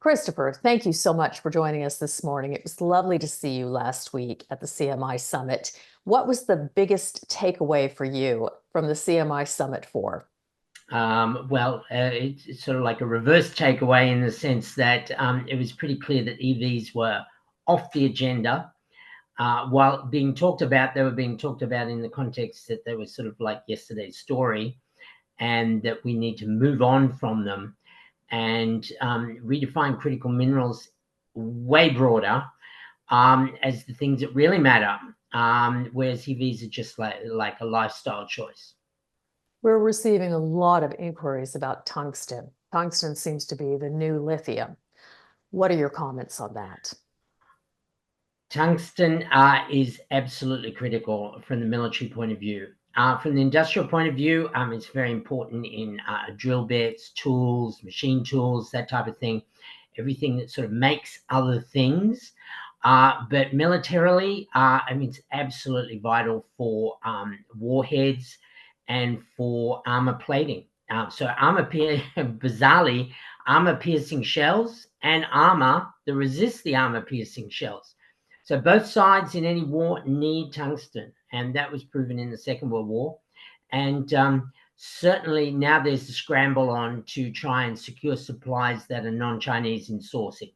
Christopher, thank you so much for joining us this morning. It was lovely to see you last week at the CMI Summit. What was the biggest takeaway for you from the CMI Summit IV? It's sort of like a reverse takeaway in the sense that it was pretty clear that EVs were off the agenda. While being talked about, they were being talked about in the context that they were sort of like yesterday's story, and that we need to move on from them and redefine critical minerals way broader as the things that really matter, whereas EVs are just like a lifestyle choice. We're receiving a lot of inquiries about tungsten. Tungsten seems to be the new lithium. What are your comments on that? Tungsten is absolutely critical from the military point of view. From the industrial point of view, it's very important in drill bits, tools, machine tools, that type of thing, everything that sort of makes other things. But militarily, it's absolutely vital for warheads and for armor plating. Bizarrely, armor-piercing shells and armor that resist the armor-piercing shells. So both sides in any war need tungsten, and that was proven in the Second World War. And certainly now there's a scramble on to try and secure supplies that are non-Chinese in sourcing.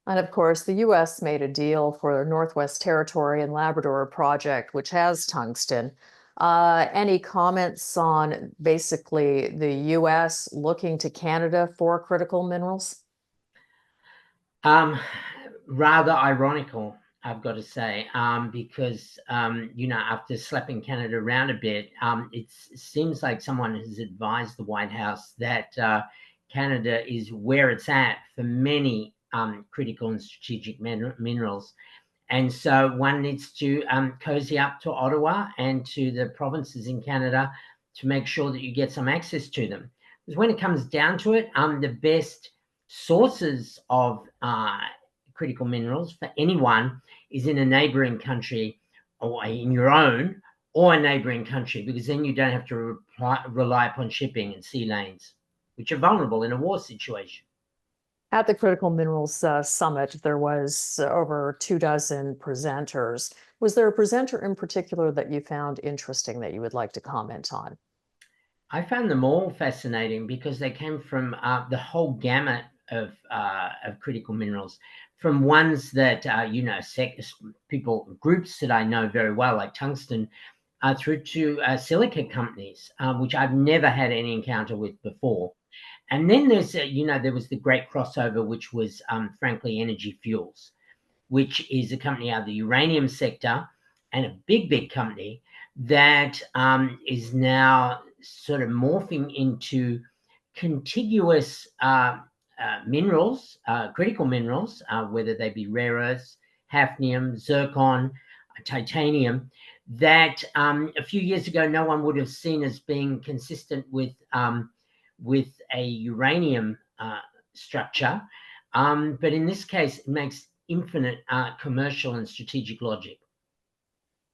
And of course, the U.S. made a deal for the Northwest Territory and Labrador project, which has tungsten. Any comments on basically the U.S. looking to Canada for critical minerals? Rather ironical, I've got to say, because, after slapping Canada around a bit, it seems like someone has advised the White House that Canada is where it's at for many critical and strategic minerals. And so one needs to cozy up to Ottawa and to the provinces in Canada to make sure that you get some access to them. Because when it comes down to it, the best sources of critical minerals for anyone is in a neighboring country or in your own or a neighboring country, because then you don't have to rely upon shipping and sea lanes, which are vulnerable in a war situation. At the Critical Minerals Summit, there was over 24 presenters. Was there a presenter in particular that you found interesting that you would like to comment on? I found them all fascinating because they came from the whole gamut of critical minerals, from ones that groups that I know very well, like tungsten, through to silica companies, which I've never had any encounter with before. And then there was the great crossover, which was frankly Energy Fuels, which is a company out of the uranium sector, and a big company that is now sort of morphing into contiguous minerals, critical minerals, whether they be rare earths, hafnium, zircon, titanium, that a few years ago no one would have seen as being consistent with a uranium structure. But in this case, it makes infinite commercial and strategic logic.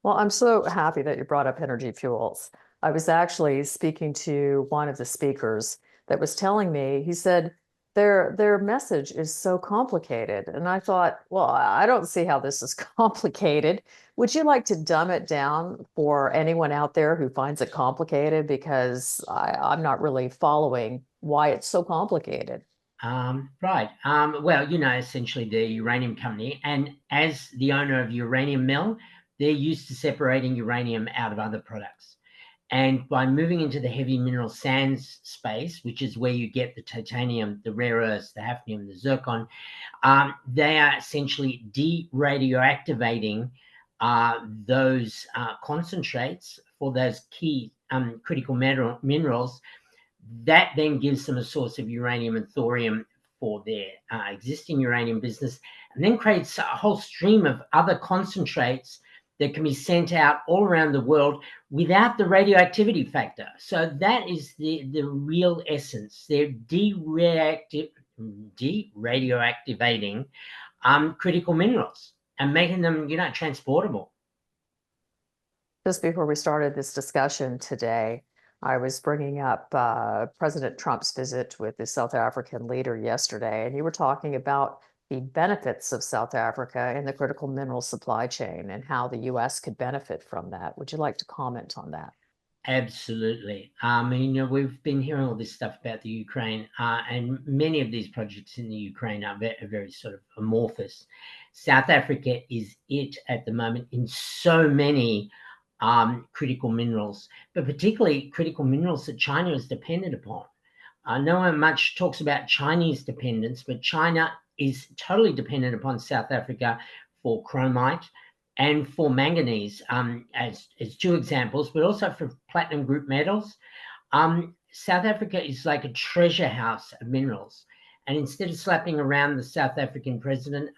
Well, I'm so happy that you brought up Energy Fuels. I was actually speaking to one of the speakers that was telling me, he said, their message is so complicated. And I thought, well, I don't see how this is complicated. Would you like to dumb it down for anyone out there who finds it complicated? Because I'm not really following why it's so complicated. Right. Essentially the uranium company, and as the owner of uranium mill, they're used to separating uranium out of other products. And by moving into the heavy mineral sands space, which is where you get the titanium, the rare earths, the hafnium, the zircon, they are essentially de-radioactivating those concentrates for those key critical minerals. That then gives them a source of uranium and thorium for their existing uranium business, and then creates a whole stream of other concentrates that can be sent out all around the world without the radioactivity factor. So that is the real essence. They're de-radioactivating critical minerals and making them, transportable. Just before we started this discussion today, I was bringing up President Trump's visit with the South African leader yesterday, and you were talking about the benefits of South Africa in the critical mineral supply chain and how the U.S. could benefit from that. Would you like to comment on that? Absolutely. We've been hearing all this stuff about the Ukraine, and many of these projects in the Ukraine are very sort of amorphous. South Africa is it at the moment in so many critical minerals, but particularly critical minerals that China is dependent upon. No one much talks about Chinese dependence, but China is totally dependent upon South Africa for chromite and for manganese, as two examples, but also for platinum group metals. South Africa is like a treasure house of minerals. And instead of slapping around the South African president,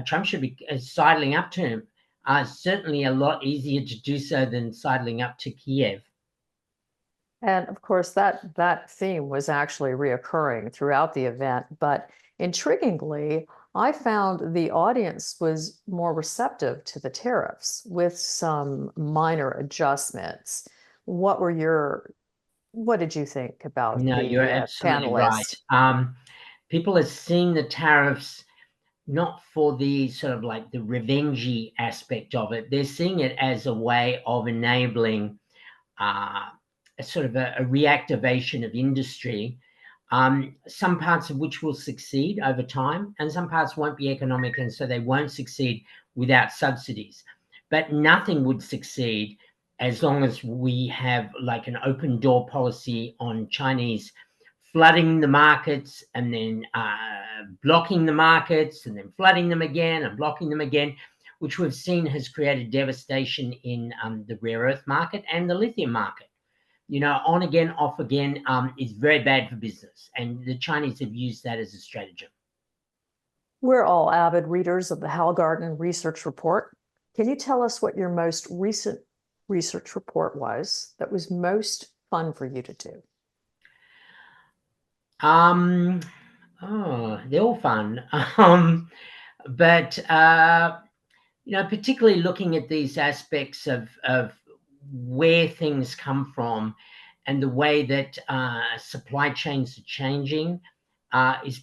Trump should be sidling up to him. Certainly a lot easier to do so than sidling up to Kiev. And of course, that theme was actually reoccurring throughout the event. But intriguingly, I found the audience was more receptive to the tariffs with some minor adjustments. What did you think about No, you're the absolutely right. panelists? People are seeing the tariffs not for the sort of like the revengey aspect of it. They're seeing it as a way of enabling a sort of a reactivation of industry, some parts of which will succeed over time, and some parts won't be economic, and so they won't succeed without subsidies. But nothing would succeed as long as we have like an open door policy on Chinese flooding the markets and then blocking the markets and then flooding them again and blocking them again, which we've seen has created devastation in the rare earth market and the lithium market. On again, off again is very bad for business. And the Chinese have used that as a stratagem. We're all avid readers of the Hallgarten Research Report. Can you tell us what your most recent research report was that was most fun for you to do? They're all fun. But particularly looking at these aspects of where things come from and the way that supply chains are changing is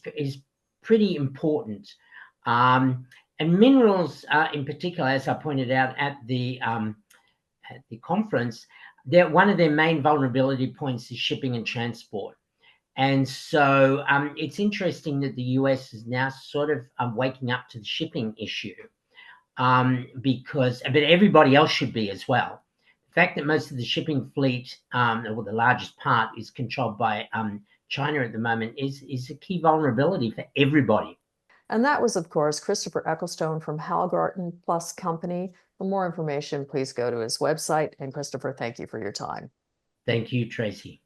pretty important. And minerals, in particular, as I pointed out at the conference, one of their main vulnerability points is shipping and transport. And so it's interesting that the US is now sort of waking up to the shipping issue, but everybody else should be as well. The fact that most of the shipping fleet, or the largest part, is controlled by China at the moment is a key vulnerability for everybody. And that was, of course, Christopher Ecclestone from Hallgarten Company. For more information, please go to his website. And Christopher, thank you for your time. Thank you, Tracy.